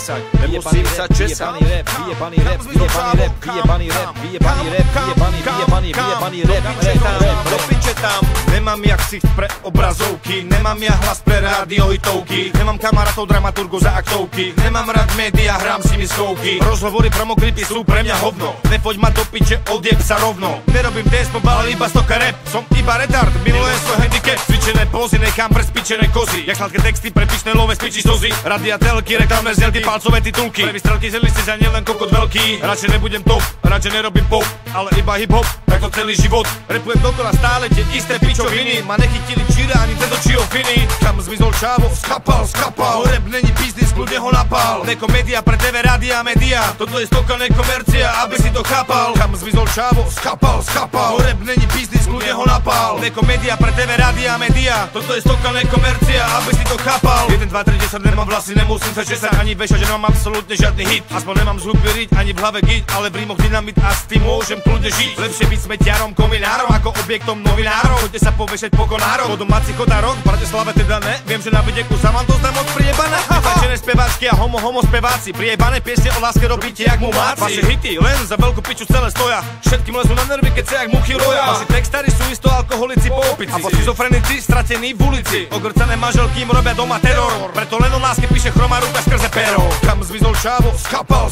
klesať, nemusím sa česať. Vyjebaný rap, do piče tam. Nemám jak si pre obrazovky, nemám ja hlas pre rádiohitovky, nemám kamarátov dramaturgov za aktovky, nemám rád média, hrám si mi schovky. Rozhovory promoklipy sú pre mňa hovno, nepoď ma do piče, odjeb sa rovno. Nerobím test, ale iba stoka rap, som iba retard, milujem svoj handicap. Cvičené pózy, nechám pre spičené kozy, jak sladké texty pre pyšné love, spičí slzy. Radia, telky, reklamné zdelky, palcové titulky, pre vystrelky z listy za nielen kokot veľký. Radšej nebudem top, radšej nerobím pop, ale iba hip hop, ako celý život. Repujem dokola stále tie isté pičoviny, ma nechytili číra ani tento čího finy. Kam zmizol čávo, skapal. Rap není biznis, kľudne ho napál. Nekomédia pre TV, rádia, média, toto je stoka nekomercia, aby si to chápal. Kam zmizol čávo, skapal. Rap není biznis, kľudne ho napál. Nekomédia pre TV, rádia, média, toto je stoka nekomercia, aby si to chápal. 1, 2, 3, 10, nemám vlasy, nemusím sa česať ani vešať, že nemám absolútne žiadny hit. Aspoň nemám z hudby riť, ani v hlave git, ale v rímoch dynamit a s tým môžem kľudne žiť. Lepšie byť smetiarom, kominárom, ako objektom novinárov. Choďte sa povešať po konárov, po domáci chodárok, v Bratislave teda ne. Viem, že na videku sa vám to zdá moc priebané. Vyfajčené speváčky a homo speváci, priebané piesne o láske robíte jak mumáci. Vaše hity len za veľkú piču celé stoja, všetkým lezú na nervy, keď sa jak muchy roja. Vaši textári sú isto alkoholici po opici a po schizofrenici stratení v ulici. Ogrcané manželky im robia doma teror, preto len o láske píše chromá ruka skrze pero. Kam zmizol čávo, skapal.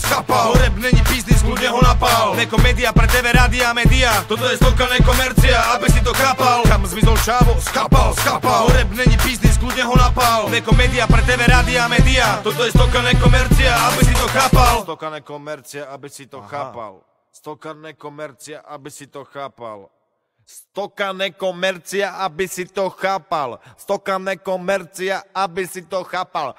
Rap není biznis, kľudne ho napál. Nekomédia pre TV, rádia, média, toto je stoka nekomercia, aby si to chápal. Kam zmizol čávo, skapal. Rap není biznis, kľudne ho napál. Nekomédia pre TV, rádia, média, toto je stoka nekomercia, aby si to chápal. Stoka nekomercia, aby si to chápal. Stoka nekomercia, aby si to chápal. Stoka nekomercia, aby si to chápal. Stoka nekomercia, aby si to chápal.